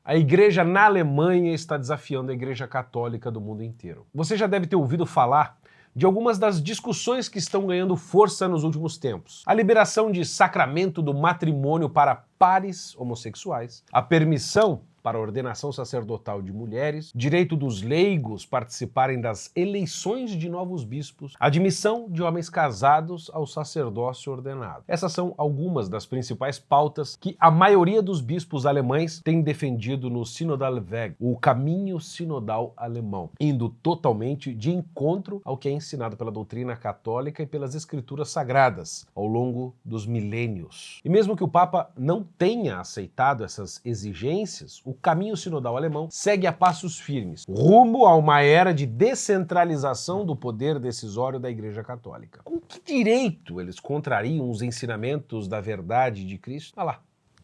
A igreja na Alemanha está desafiando a igreja católica do mundo inteiro. Você já deve ter ouvido falar de algumas das discussões que estão ganhando força nos últimos tempos. A liberação de sacramento do matrimônio para pares homossexuais, a permissão para a ordenação sacerdotal de mulheres, direito dos leigos participarem das eleições de novos bispos, admissão de homens casados ao sacerdócio ordenado. Essas são algumas das principais pautas que a maioria dos bispos alemães tem defendido no Synodalweg, o caminho sinodal alemão, indo totalmente de encontro ao que é ensinado pela doutrina católica e pelas escrituras sagradas ao longo dos milênios. E mesmo que o Papa não tenha aceitado essas exigências, o caminho sinodal alemão segue a passos firmes, rumo a uma era de descentralização do poder decisório da Igreja Católica. Com que direito eles contrariam os ensinamentos da verdade de Cristo? Olha lá,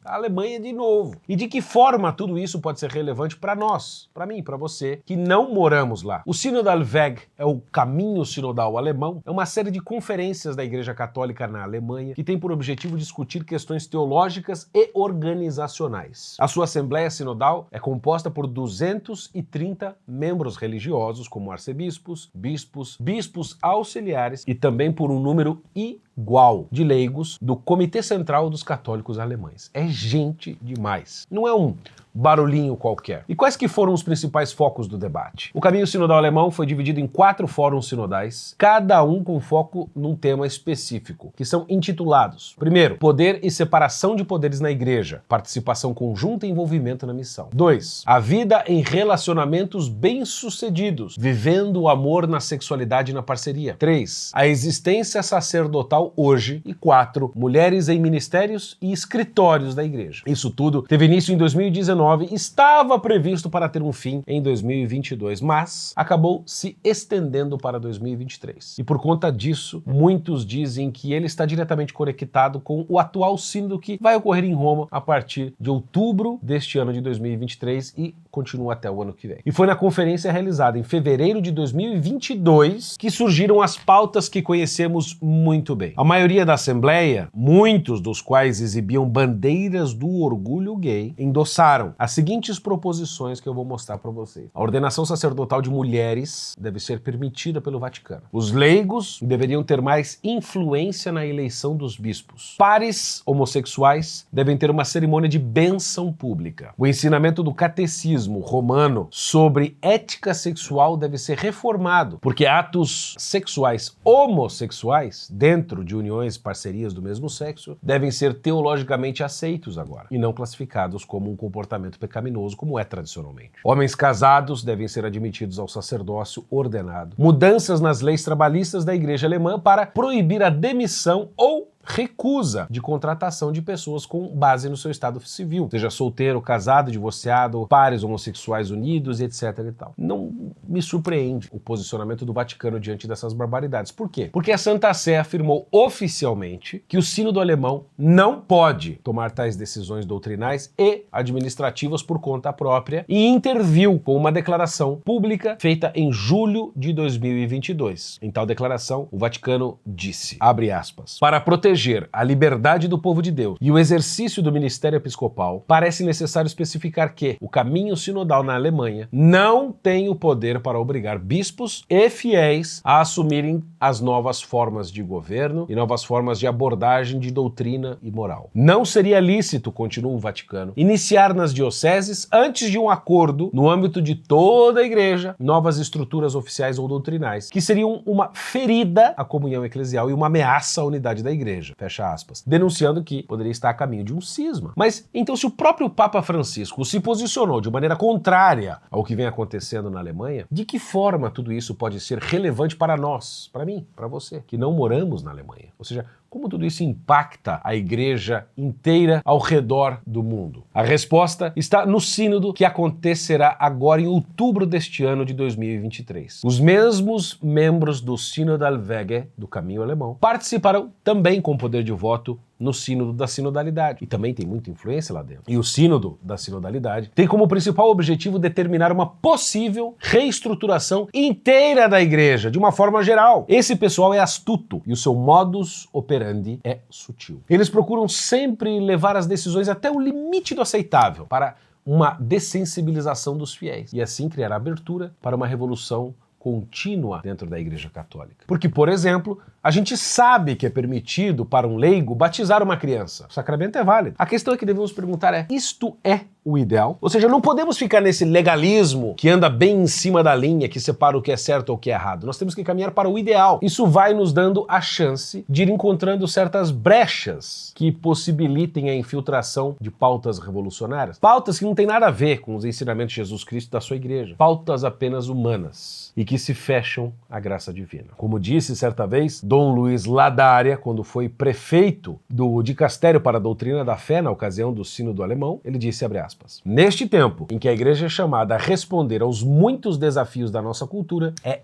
a Alemanha de novo. E de que forma tudo isso pode ser relevante para nós, para mim, para você, que não moramos lá? O Synodalweg é o caminho sinodal alemão, é uma série de conferências da Igreja Católica na Alemanha que tem por objetivo discutir questões teológicas e organizacionais. A sua Assembleia Sinodal é composta por 230 membros religiosos, como arcebispos, bispos auxiliares e também por um número igual de leigos do Comitê Central dos Católicos Alemães. É gente demais. Não é um barulhinho qualquer. E quais que foram os principais focos do debate? O caminho sinodal alemão foi dividido em 4 fóruns sinodais, cada um com foco num tema específico, que são intitulados: primeiro, poder e separação de poderes na igreja, participação conjunta e envolvimento na missão. 2, a vida em relacionamentos bem-sucedidos, vivendo o amor na sexualidade e na parceria. 3, a existência sacerdotal hoje. E 4, mulheres em ministérios e escritórios da igreja. Isso tudo teve início em 2019, estava previsto para ter um fim em 2022, mas acabou se estendendo para 2023. E por conta disso, muitos dizem que ele está diretamente conectado com o atual sínodo que vai ocorrer em Roma a partir de outubro deste ano de 2023 e continua até o ano que vem. E foi na conferência realizada em fevereiro de 2022 que surgiram as pautas que conhecemos muito bem. A maioria da Assembleia, muitos dos quais exibiam bandeiras do orgulho gay, endossaram as seguintes proposições que eu vou mostrar para vocês. A ordenação sacerdotal de mulheres deve ser permitida pelo Vaticano. Os leigos deveriam ter mais influência na eleição dos bispos. Pares homossexuais devem ter uma cerimônia de bênção pública. O ensinamento do catecismo romano sobre ética sexual deve ser reformado, porque atos sexuais homossexuais, dentro de uniões e parcerias do mesmo sexo, devem ser teologicamente aceitos agora, e não classificados como um comportamento pecaminoso, como é tradicionalmente. Homens casados devem ser admitidos ao sacerdócio ordenado. Mudanças nas leis trabalhistas da Igreja Alemã para proibir a demissão ou recusa de contratação de pessoas com base no seu estado civil, seja solteiro, casado, divorciado, pares homossexuais unidos, etc. e tal. Não me surpreende o posicionamento do Vaticano diante dessas barbaridades. Por quê? Porque a Santa Sé afirmou oficialmente que o sínodo alemão não pode tomar tais decisões doutrinais e administrativas por conta própria e interviu com uma declaração pública feita em julho de 2022. Em tal declaração, o Vaticano disse, abre aspas, para proteger a liberdade do povo de Deus e o exercício do ministério episcopal, parece necessário especificar que o caminho sinodal na Alemanha não tem o poder para obrigar bispos e fiéis a assumirem as novas formas de governo e novas formas de abordagem de doutrina e moral. Não seria lícito, continua o Vaticano, iniciar nas dioceses, antes de um acordo no âmbito de toda a igreja, novas estruturas oficiais ou doutrinais, que seriam uma ferida à comunhão eclesial e uma ameaça à unidade da igreja. Fecha aspas. Denunciando que poderia estar a caminho de um cisma. Mas, então, se o próprio Papa Francisco se posicionou de maneira contrária ao que vem acontecendo na Alemanha, de que forma tudo isso pode ser relevante para nós, para mim, para você, que não moramos na Alemanha? Ou seja, como tudo isso impacta a igreja inteira ao redor do mundo? A resposta está no sínodo que acontecerá agora em outubro deste ano de 2023. Os mesmos membros do Synodalweg, do caminho alemão, participarão também com poder de voto no sínodo da sinodalidade. E também tem muita influência lá dentro. E o sínodo da sinodalidade tem como principal objetivo determinar uma possível reestruturação inteira da igreja, de uma forma geral. Esse pessoal é astuto e o seu modus operandi é sutil. Eles procuram sempre levar as decisões até o limite do aceitável para uma dessensibilização dos fiéis e assim criar abertura para uma revolução contínua dentro da Igreja Católica. Porque, por exemplo, a gente sabe que é permitido para um leigo batizar uma criança. O sacramento é válido. A questão é que devemos perguntar isto é o ideal? Ou seja, não podemos ficar nesse legalismo que anda bem em cima da linha, que separa o que é certo ou o que é errado. Nós temos que caminhar para o ideal. Isso vai nos dando a chance de ir encontrando certas brechas que possibilitem a infiltração de pautas revolucionárias. Pautas que não têm nada a ver com os ensinamentos de Jesus Cristo e da sua igreja. Pautas apenas humanas e que se fecham à graça divina. Como disse certa vez Dom Luiz Ladaria, quando foi prefeito do Dicastério para a Doutrina da Fé, na ocasião do Sínodo Alemão, ele disse, abre aspas, neste tempo em que a igreja é chamada a responder aos muitos desafios da nossa cultura, é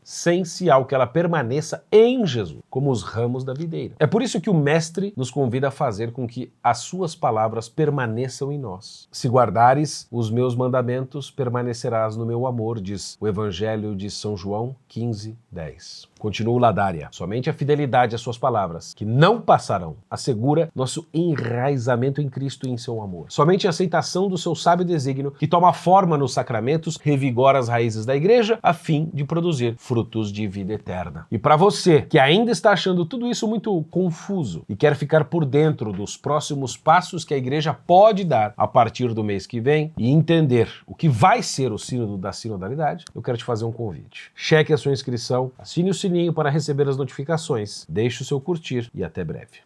essencial que ela permaneça em Jesus, como os ramos da videira. É por isso que o Mestre nos convida a fazer com que as suas palavras permaneçam em nós. Se guardares os meus mandamentos, permanecerás no meu amor, diz o Evangelho de São João 15:10. Continua Ladaria. Somente a fidelidade às suas palavras, que não passarão, assegura nosso enraizamento em Cristo e em seu amor. Somente a aceitação do seu sábio desígnio, que toma forma nos sacramentos, revigora as raízes da igreja, a fim de produzir frutos de vida eterna. E para você, que ainda está achando tudo isso muito confuso e quer ficar por dentro dos próximos passos que a igreja pode dar a partir do mês que vem e entender o que vai ser o sínodo da sinodalidade, eu quero te fazer um convite. Cheque a sua inscrição, assine o sininho para receber as notificações, deixe o seu curtir e até breve.